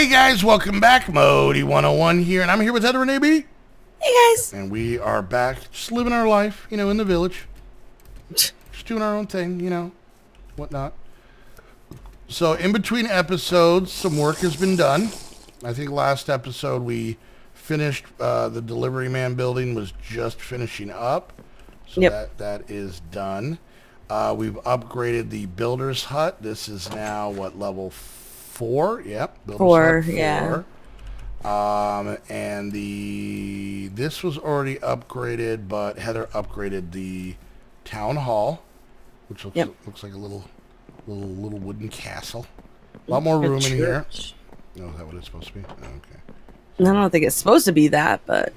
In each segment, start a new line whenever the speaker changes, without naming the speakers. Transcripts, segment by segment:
Hey guys, welcome back. Modi 101 here, and I'm here with Heather and AB.
Hey guys.
And we are back, just living our life, you know, in the village. Just doing our own thing, you know, whatnot. So in between episodes, some work has been done. I think last episode we finished, the delivery man building was just finishing up. So
Yep.
that is done. We've upgraded the builder's hut. This is now, what, level 4? Yep. Builder's
Four,
hut 4.
yeah.
And this was already upgraded, but Heather upgraded the town hall, which looks like a little wooden castle. A lot more room in here. Oh, is that what it's supposed to be? Oh, okay.
I don't think it's supposed to be that, but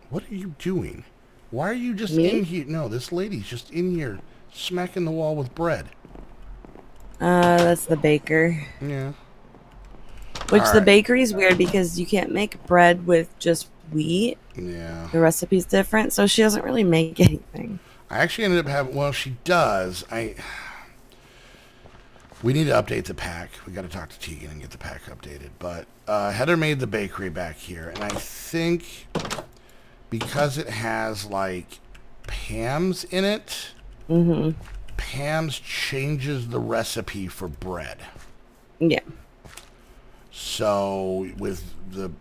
What are you doing? Why are you just
Me?
in here? No, this lady's just in here smacking the wall with bread.
that's the baker.
Yeah.
Which
All
the
right.
bakery's weird because you can't make bread with just wheat.
Yeah.
The recipe's different, so she doesn't really make anything.
I actually ended up having, well, she does. We need to update the pack. We got to talk to Tegan and get the pack updated. But Heather made the bakery back here, and I think because it has like Pam's in it, Pam's changes the recipe for bread.
Yeah.
So with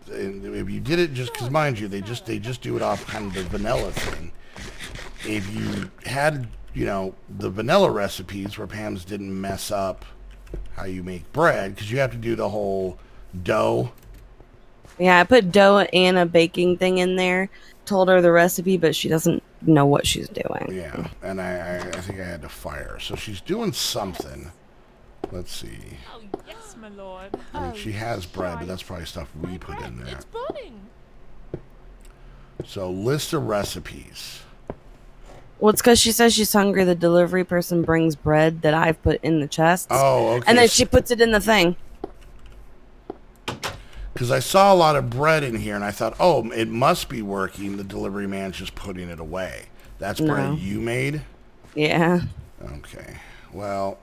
if you did it just because, mind you, they just do it off kind of the vanilla thing. If you had, you know, the vanilla recipes where Pam's didn't mess up how you make bread, because you have to do the whole dough.
Yeah, I put dough and a baking thing in there. Told her the recipe, but she doesn't know what she's doing.
Yeah, and I think I had to fire her. So she's doing something. Let's see.
Oh, yes, my lord.
I mean, she has bread, but that's probably stuff we put in there.
It's burning.
So list of recipes.
Well, it's because she says she's hungry. The delivery person brings bread that I've put in the chest.
Oh, okay.
And then she puts it in the thing.
Because I saw a lot of bread in here, and I thought, oh, it must be working. The delivery man's just putting it away. That's bread
No.
you made?
Yeah.
Okay. Well,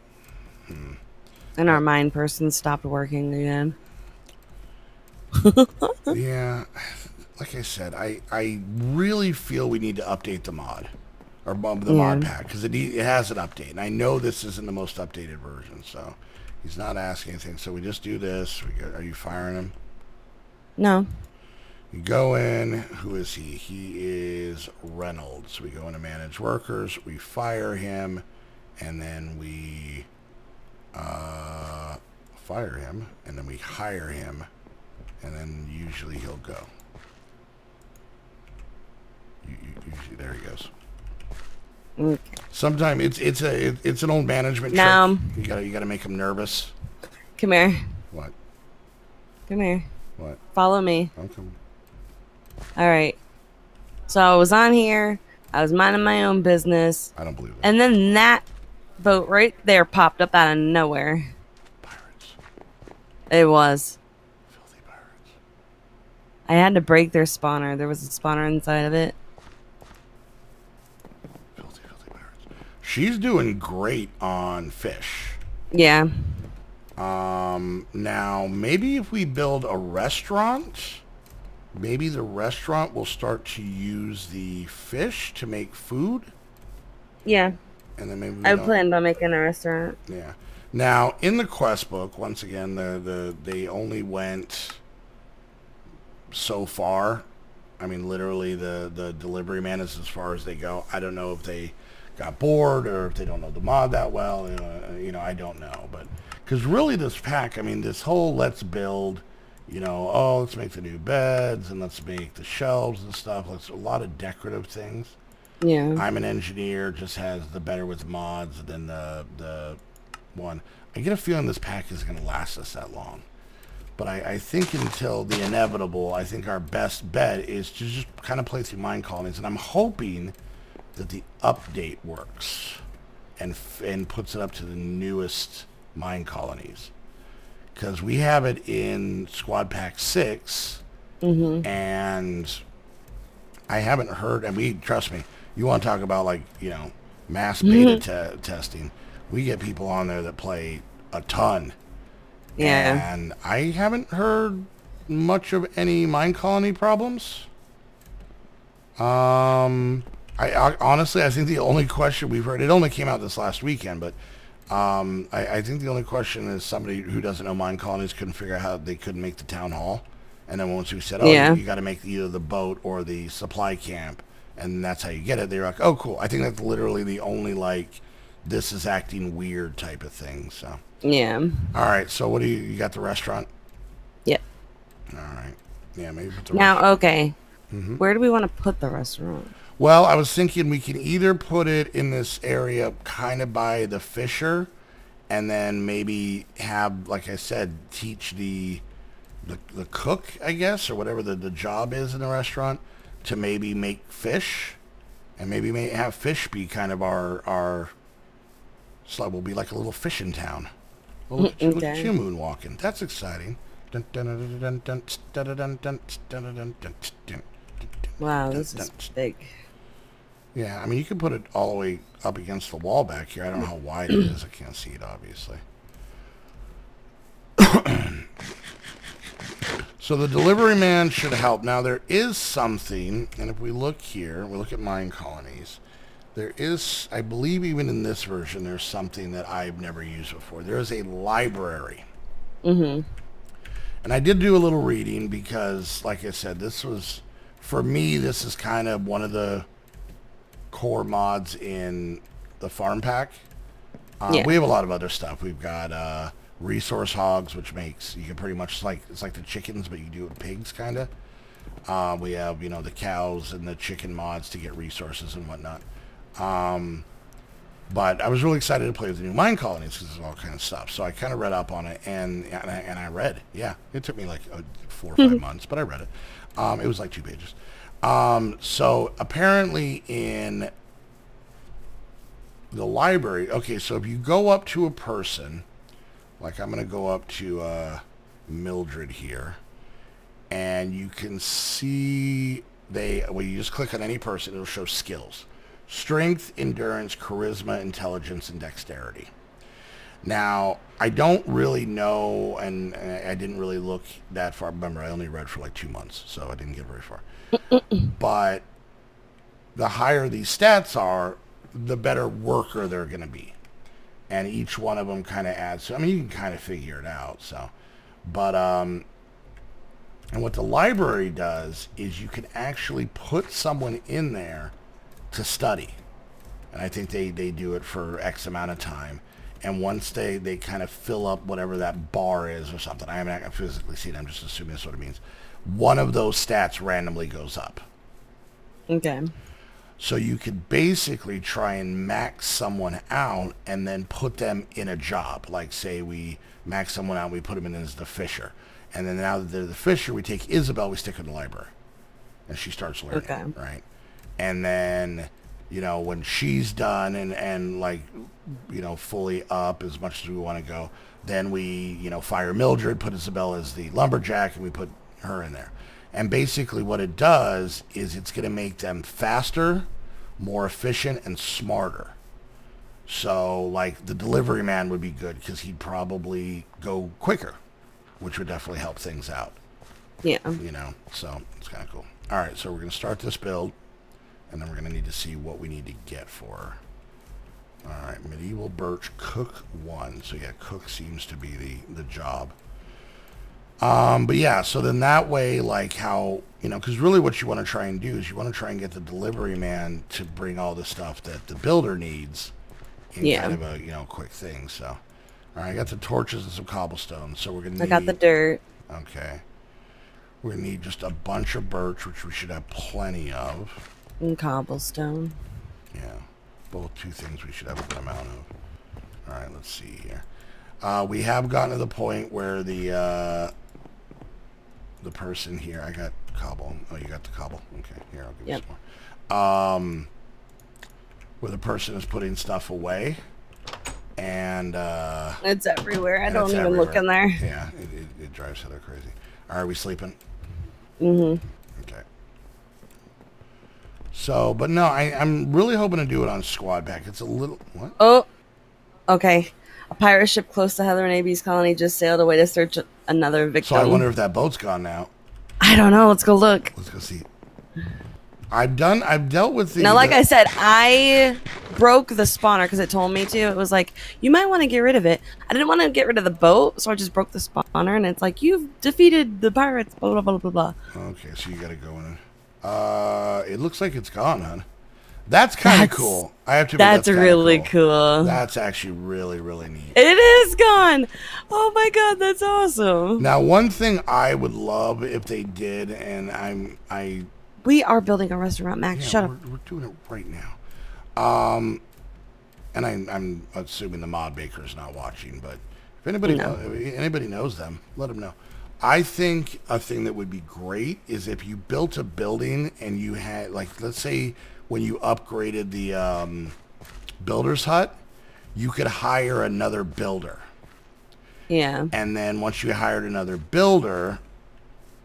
And our mind person stopped working again.
yeah. Like I said, I really feel we need to update the mod. Or the mod pack. Because it has an update. And I know this isn't the most updated version. So he's not asking anything. So we just do this. Are you firing him?
No.
You go in. Who is he? He is Reynolds. We go into manage workers. We fire him. And then we fire him. And then we hire him. And then usually he'll go. Usually, there he goes.
Okay.
Sometimes it's an old management
No.
trick. You gotta make him nervous.
Come here.
What?
Come here.
What?
Follow me.
I'm coming.
All right. So I was on here. I was minding my own business.
I don't believe that.
And then that boat right there popped up out of nowhere.
Pirates.
It was.
Filthy pirates.
I had to break their spawner. There was a spawner inside of it.
Filthy pirates. She's doing great on fish.
Yeah.
Now, maybe if we build a restaurant, maybe the restaurant will start to use the fish to make food.
Yeah.
And then maybe we
I
don't-
planned on making a restaurant.
Yeah. Now, in the quest book, once again, they only went so far. I mean, literally, the delivery man is as far as they go. I don't know if they got bored or if they don't know the mod that well. You know, I don't know. But because really this pack, I mean, this whole let's build, you know, oh, let's make the new beds and let's make the shelves and stuff. Let's a lot of decorative things.
Yeah.
I'm an engineer, just has the better with mods than the one. I get a feeling this pack isn't going to last us that long. But I think until the inevitable, I think our best bet is to just kind of play through mine colonies. And I'm hoping that the update works and puts it up to the newest mine colonies. Because we have it in Squad Pack 6. And I haven't heard, and trust me, you want to talk about, like, you know, mass beta testing. We get people on there that play a ton,
Yeah.
And I haven't heard much of any mine colony problems. I honestly, I think the only question we've heard, it only came out this last weekend, but I think the only question is somebody who doesn't know mine colonies couldn't figure out how they couldn't make the town hall. And then once we said, oh,
Yeah.
you got to make either the boat or the supply camp, and that's how you get it, they were like, oh, cool. I think that's literally the only, like, this is acting weird type of thing, so.
Yeah.
All right, so what do you got the restaurant?
Yep.
All right. Yeah, maybe put the
Now,
restaurant.
okay.
Mm-hmm.
Where do we want to put the restaurant?
Well, I was thinking we can either put it in this area kind of by the Fisher, and then maybe have, like I said, teach the cook, I guess, or whatever the job is in the restaurant, to maybe make fish, and maybe have fish be kind of our so we'll be like a little fishing town. Oh, look at you moonwalking. That's exciting.
Wow, this is big.
Yeah, I mean, you can put it all the way up against the wall back here. I don't know how wide it is. I can't see it, obviously. So the delivery man should help. Now, there is something, and if we look here, we look at mine colonies, there is, I believe even in this version, there's something that I've never used before. There is a library.
Mm-hmm.
And I did do a little reading because, like I said, this was, for me, this is kind of one of the core mods in the farm pack.
Yeah.
We have a lot of other stuff. We've got resource hogs, which makes, you can pretty much, it's like the chickens, but you do it with pigs, kind of. We have, the cows and the chicken mods to get resources and whatnot. But I was really excited to play with the new mine colonies because it's all kind of stuff. So I kind of read up on it, and I read. Yeah, it took me like 4 or 5 months, but I read it. It was like 2 pages. So apparently in the library, okay, so if you go up to a person, like I'm going to go up to Mildred here, and you can see you just click on any person, it'll show skills. Strength, endurance, charisma, intelligence, and dexterity. Now, I don't really know, and I didn't really look that far. Remember, I only read for like 2 months, so I didn't get very far. But the higher these stats are, the better worker they're going to be. And each one of them kind of adds. So, I mean, you can kind of figure it out. So, but and what the library does is you can actually put someone in there to study. And I think they do it for X amount of time. And once they kind of fill up whatever that bar is or something, I haven't physically seen it, I'm just assuming that's what it means. One of those stats randomly goes up.
Okay.
So you could basically try and max someone out and then put them in a job. Like, say we max someone out, we put them in as the Fisher. And then now that they're the Fisher, we take Isabel, we stick her in the library. And she starts learning, right? And then, when she's done and like, fully up as much as we want to go, then we, fire Mildred, put Isabel as the lumberjack, and we put her in there. And basically what it does is it's going to make them faster, more efficient, and smarter. So, like, the delivery man would be good because he'd probably go quicker, which would definitely help things out.
Yeah.
So it's kind of cool. All right, so we're going to start this build, and then we're going to need to see what we need to get for her. All right, medieval birch, cook 1. So, yeah, cook seems to be the job. But yeah, so then that way, like how, because really what you want to try and do is you want to try and get the delivery man to bring all the stuff that the builder needs in kind of a, quick thing. So, all right, I got the torches and some cobblestone. So we're going to need...
I got the dirt.
Okay. We're going to need just a bunch of birch, which we should have plenty of.
And cobblestone.
Yeah. Both 2 things we should have a good amount of. All right, let's see here. We have gotten to the point where the person here, I got cobble. Oh, you got the cobble. Okay, here, I'll give you some more. Where the person is putting stuff away, and
it's everywhere. I don't even look in there.
Yeah, it drives Heather crazy. Are we sleeping?
Mm-hmm.
Okay. So, but no, I'm really hoping to do it on squad pack. It's a little... What?
Oh, okay. A pirate ship close to Heather and AB's colony just sailed away to search another victim.
So I wonder if that boat's gone now.
I don't know. Let's go look.
Let's go see. I've dealt with the...
Now, like I said, I broke the spawner because it told me to. It was like, you might want to get rid of it. I didn't want to get rid of the boat, so I just broke the spawner, and it's like, you've defeated the pirates, blah, blah, blah, blah, blah.
Okay, so you got to go in. It looks like it's gone, hon. That's kind of cool. I have to admit,
that's really cool.
That's actually really, really neat.
It is gone. Oh my god, that's awesome.
Now, one thing I would love if they did, and
we are building a restaurant, Max.
Yeah,
Shut up.
We're doing it right now. And I'm assuming the mod baker is not watching, but if anybody knows them, let them know. I think a thing that would be great is if you built a building and you had, like, let's say when you upgraded the builder's hut, you could hire another builder.
Yeah.
And then once you hired another builder,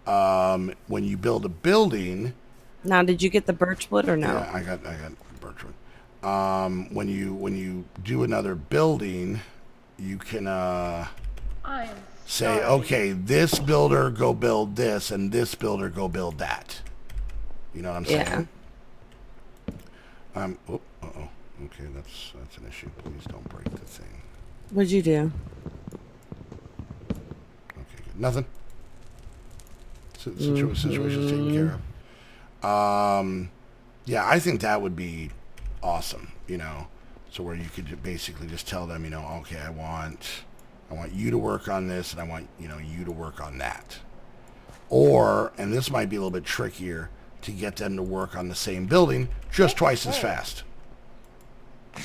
when you build a building...
Now, did you get the birchwood or no?
Yeah, I got birchwood. When you do another building, you can say, okay, this builder go build this, and this builder go build that. You know what I'm saying? Okay, that's an issue. Please don't break the thing.
What'd you do?
Okay, good. Nothing. Situation's taken care of. Yeah, I think that would be awesome, you know, so where you could basically just tell them, you know, okay, I want you to work on this, and I want, you know, you to work on that. Or, and this might be a little bit trickier, to get them to work on the same building just twice as fast. I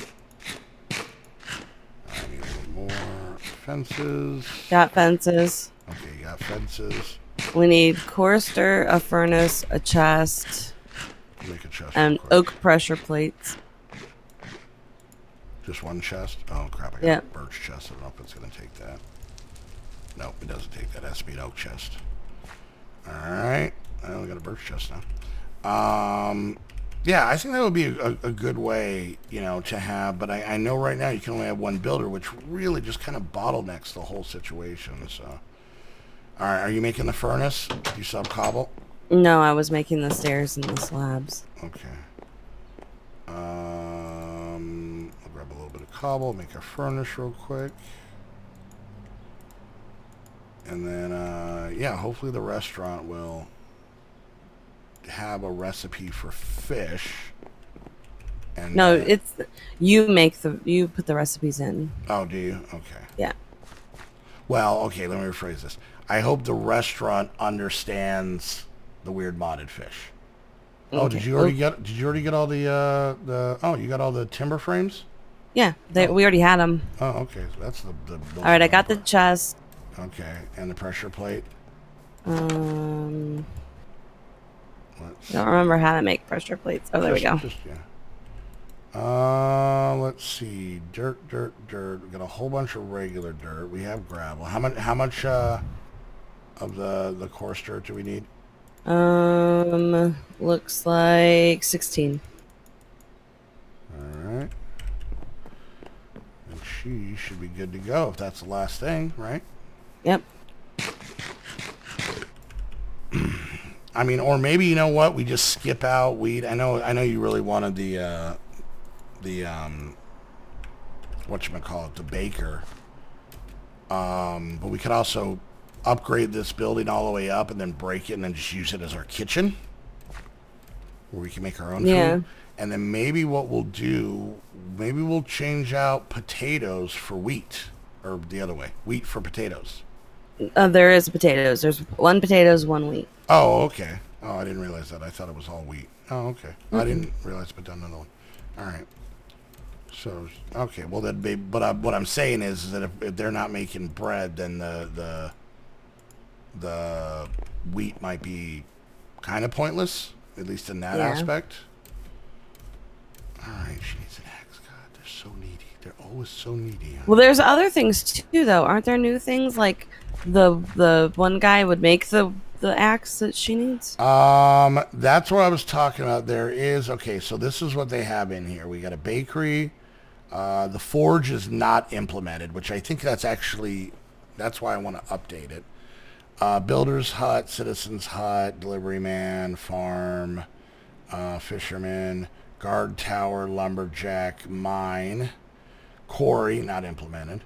need a little more fences.
Got fences.
Okay, you got fences.
We need chorister, a furnace, a chest,
Make a chest
and oak pressure plates.
Just one chest? Oh crap, I got a birch chest. I don't know if it's going to take that. Nope, it doesn't take that. It has to be an oak chest. Alright. I only got a birch chest now. Yeah, I think that would be a good way, you know, to have, but I know right now you can only have one builder, which really just kind of bottlenecks the whole situation, so. Alright, are you making the furnace? Do you still have cobble?
No, I was making the stairs and the slabs.
Okay. I'll grab a little bit of cobble, make a furnace real quick. And then, yeah, hopefully the restaurant will have a recipe for fish. And
no, it's you put the recipes in.
Oh, do you? Okay.
Yeah.
Well, okay, let me rephrase this. I hope the restaurant understands the weird modded fish. Okay. Oh, did you already get all the oh, you got all the timber frames?
Yeah, we already had them.
Oh, okay. So that's the
all right, I got the chest.
Okay, and the pressure plate.
Don't remember how to make pressure plates. Oh, there we go.
Let's see. Dirt. We got a whole bunch of regular dirt. We have gravel. How much of the coarse dirt do we need?
Looks like 16.
All right. And she should be good to go if that's the last thing, right?
Yep.
I mean, or maybe, you know what, we just skip out wheat. I know you really wanted the whatchamacallit, the baker. But we could also upgrade this building all the way up and then break it and then just use it as our kitchen, where we can make our own food. And then maybe what we'll do, maybe we'll change out potatoes for wheat, or the other way, wheat for potatoes.
There is potatoes. There's one potatoes, one wheat.
Oh, okay. Oh, I didn't realize that. I thought it was all wheat. Oh, okay. Mm-hmm. I didn't realize I put down another one. All right. So, okay. Well, but what I'm saying is that if they're not making bread, then the wheat might be kind of pointless, at least in that aspect. All right. She needs an axe. God, they're so needy. They're always so needy.
Well, there's other things too, though. Aren't there new things like the one guy would make the axe that she needs?
That's what I was talking about. There is, okay, so this is what they have in here. We got a bakery, The Forge is not implemented, which I think that's why I want to update it. Builder's Hut, Citizen's Hut, Delivery Man, Farm, Fisherman, Guard Tower, Lumberjack, Mine, Quarry, not implemented.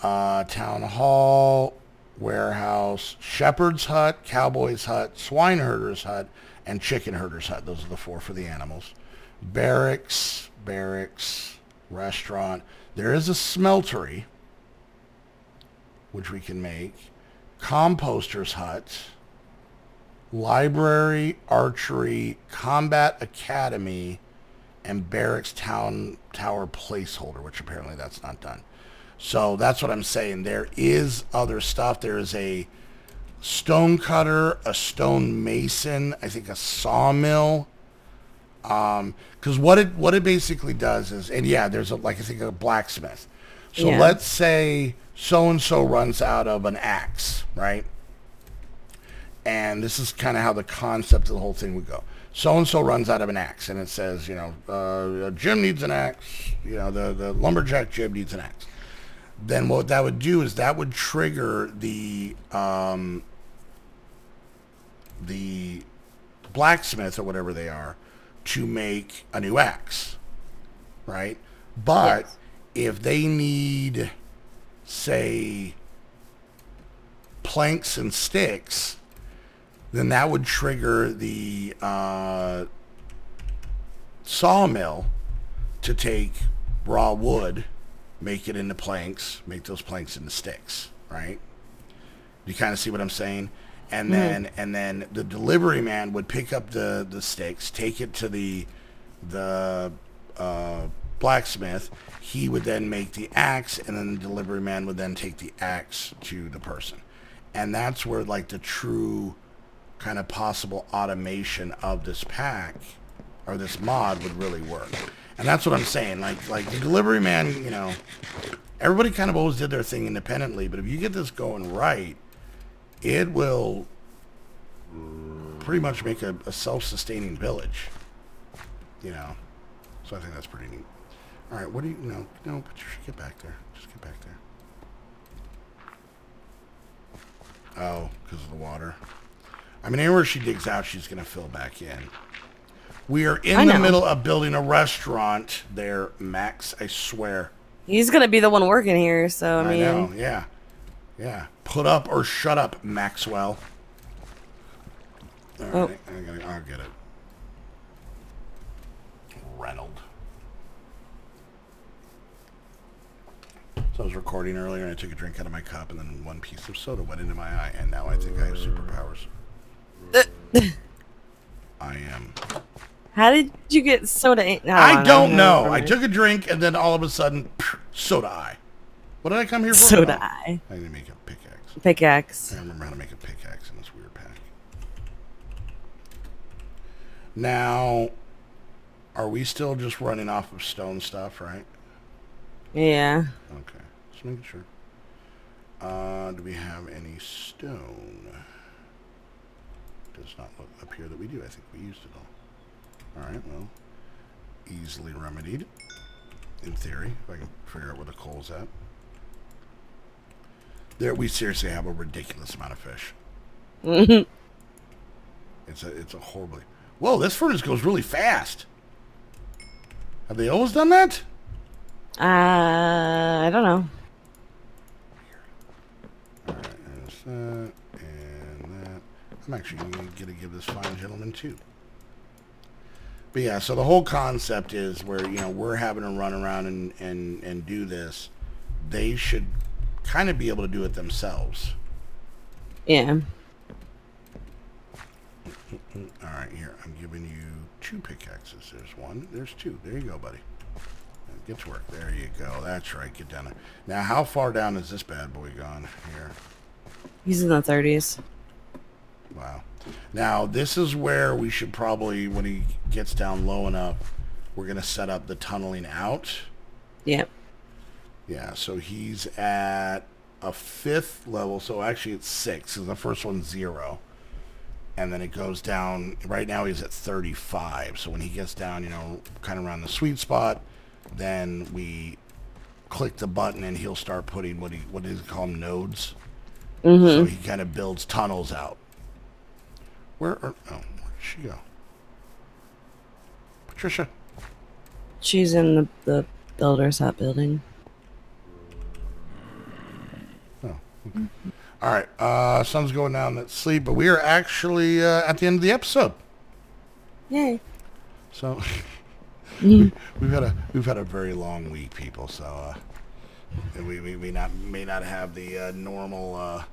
Town Hall, Warehouse, Shepherd's Hut, Cowboy's Hut, Swineherder's Hut, and Chicken Herder's Hut. Those are the 4 for the animals. Barracks, Restaurant. There is a smeltery, which we can make. Composter's Hut, Library, Archery, Combat Academy, and Barracks Tower placeholder, which apparently that's not done. So that's what I'm saying. There is other stuff. There is a stone cutter, a stone mason, I think a sawmill. Because what it basically does is, and yeah, there's I think a blacksmith. So let's say so-and-so runs out of an axe, right? And this is kind of how the concept of the whole thing would go. So-and-so runs out of an axe, and it says, Jim needs an axe. The lumberjack Jim needs an axe. Then what that would do is that would trigger the blacksmith or whatever they are to make a new axe, right? But if they need, say, planks and sticks, then that would trigger the sawmill to take raw wood, make it into planks, make those planks into sticks, right? You kind of see what I'm saying? And then the delivery man would pick up the sticks, take it to the blacksmith. He would then make the axe, and then the delivery man would then take the axe to the person. And that's where the true kind of possible automation of this pack or this mod would really work. And that's what I'm saying. Like the delivery man, everybody kind of always did their thing independently, but if you get this going right, it will pretty much make a self-sustaining village, So I think that's pretty neat. All right, what do you, no, but you should get back there. Just get back there. Oh, because of the water. I mean, anywhere she digs out, she's going to fill back in. We are in the middle of building a restaurant there, Max, I swear.
He's going to be the one working here, so I mean.
know, yeah. Yeah. Put up or shut up, Maxwell. All right, I'll get it. Reynolds. So I was recording earlier, and I took a drink out of my cup, and then one piece of soda went into my eye, and now I think I have superpowers. I am.
How did you get soda?
I don't know. I took a drink, and then all of a sudden, soda eye. What did I come here for?
Soda eye.
I need to make a pickaxe.
Pickaxe.
I remember how to make a pickaxe in this weird pack. Now, are we still just running off of stone stuff, right?
Yeah.
Okay. Just making sure. Do we have any stone? Does not look up here that we do. I think we used it all. Alright, well, easily remedied. In theory, if I can figure out where the coal's at. There, we seriously have a ridiculous amount of fish. It's a horribly... Whoa, this furnace goes really fast. Have they always done that?
I don't know.
Alright, there's that, and that. I'm actually going to give this fine gentleman two. But yeah, so the whole concept is where, we're having to run around and do this. They should kind of be able to do it themselves.
Yeah.
Alright, here. I'm giving you 2 pickaxes. There's 1. There's 2. There you go, buddy. Get to work. There you go. That's right. Get down there. Now, how far down is this bad boy gone here?
He's in the 30s.
Wow. Now, this is where we should probably, when he gets down low enough, we're going to set up the tunneling out.
Yep.
Yeah, so he's at a 5th level. So actually it's 6, because the first one's 0. And then it goes down. Right now he's at 35. So when he gets down, kind of around the sweet spot, then we click the button and he'll start putting what does he call them, nodes? So he kind of builds tunnels out. Where'd she go? Patricia.
She's in the builder's hut building.
Oh, okay. All right. Sun's going down to sleep, but we are actually at the end of the episode.
Yay.
So we've had a very long week, people. So we may not have the normal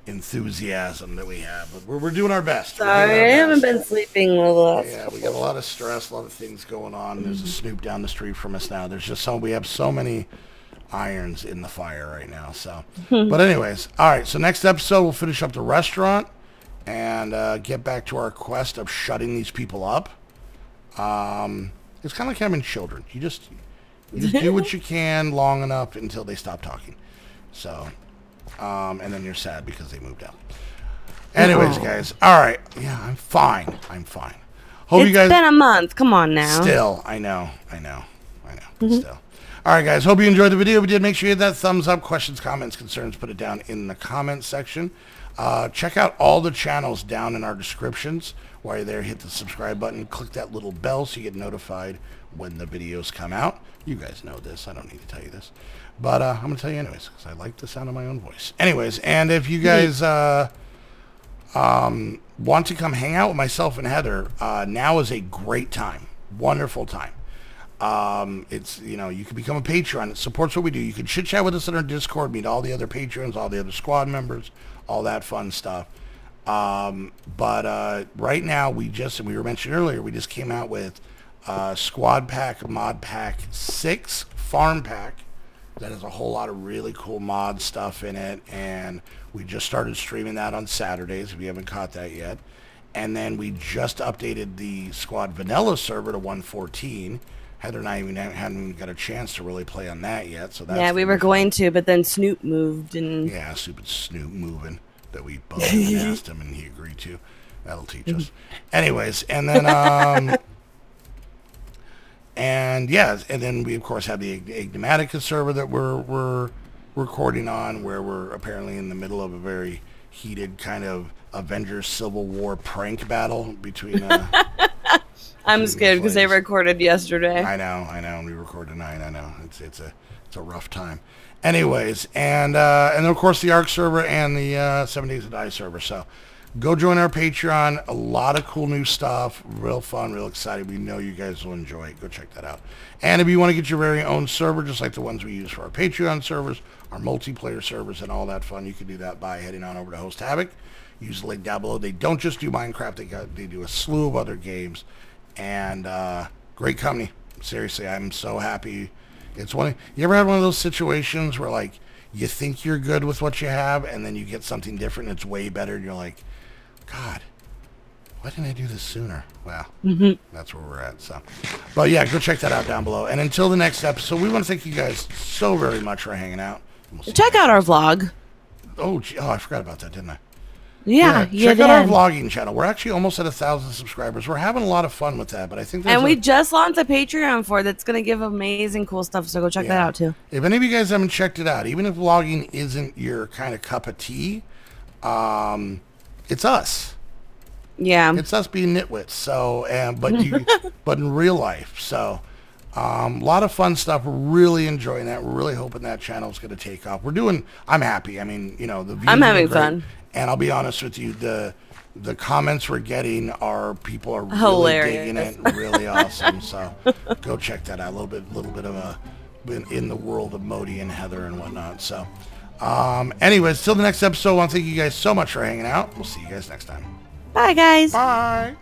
enthusiasm that we have, but we're doing our best.
Sorry, I haven't been sleeping a lot.
Yeah, we got a lot of stress, a lot of things going on. There's a Snoop down the street from us now. There's just we have so many irons in the fire right now. So, but anyways, all right. So next episode we'll finish up the restaurant and get back to our quest of shutting these people up. It's kind of like having children. You just do what you can long enough until they stop talking. So, and then you're sad because they moved out. Anyways, guys. All right. Yeah, I'm fine. Hope you guys.
It's been a month. Come on now.
Still, I know. Still. All right, guys. Hope you enjoyed the video. If you did, make sure you hit that thumbs up. Questions, comments, concerns, put it down in the comments section. Check out all the channels down in our descriptions. While you're there, hit the subscribe button. Click that little bell so you get notified when the videos come out. You guys know this. I don't need to tell you this. But I'm going to tell you anyways because I like the sound of my own voice. Anyways, and if you guys want to come hang out with myself and Heather, now is a great time. Wonderful time. It's, you can become a Patreon. It supports what we do. You can chit chat with us in our Discord, meet all the other patrons, all the other squad members, all that fun stuff. But right now we were mentioned earlier, we just came out with Squad Pack Mod Pack 6 Farm Pack that has a whole lot of really cool mod stuff in it, and we just started streaming that on Saturdays if you haven't caught that yet. And then we just updated the Squad Vanilla server to 114. Heather and I haven't even got a chance to really play on that yet. So that's
we were going to, but then Snoop moved and
yeah, stupid Snoop moving that we both asked him and he agreed to. That'll teach us. Anyways, and then and then we of course have the Enigmatica server that we're recording on, where we're apparently in the middle of a very heated kind of Avengers Civil War prank battle between
I'm scared because they recorded yesterday.
I know, and we record tonight. I know it's a rough time. Anyways, and then of course the ARC server and the 7 Days to Die server. So go join our Patreon. A lot of cool new stuff. Real fun, real exciting. We know you guys will enjoy it. Go check that out. And if you want to get your very own server, just like the ones we use for our Patreon servers, our multiplayer servers, and all that fun, you can do that by heading on over to Host Havoc. Use the link down below. They don't just do Minecraft. They do a slew of other games. And great company. Seriously, I'm so happy. It's you ever had one of those situations where like you think you're good with what you have and then you get something different and it's way better and you're like, God, why didn't I do this sooner? Well, that's where we're at. So, but yeah, go check that out down below. And until the next episode, we want to thank you guys so very much for hanging out.
Check out our vlog.
Oh, I forgot about that, didn't I?
Yeah,
check out our vlogging channel. We're actually almost at 1,000 subscribers. We're having a lot of fun with that, but I think
we just launched a Patreon for it that's going to give amazing cool stuff, so go check that out too.
If any of you guys haven't checked it out, even if vlogging isn't your kind of cup of tea, it's us.
Yeah.
It's us being nitwits. So, but in real life. So, a lot of fun stuff. We're really enjoying that. We're really hoping that channel is going to take off. I'm happy. I mean, the views
I'm having fun.
And I'll be honest with you, the comments we're getting people are really
hilarious,
digging it, really awesome. So go check that out. A little bit of in the world of Modi and Heather and whatnot. So, anyways, till the next episode, I want to thank you guys so much for hanging out. We'll see you guys next time.
Bye, guys.
Bye.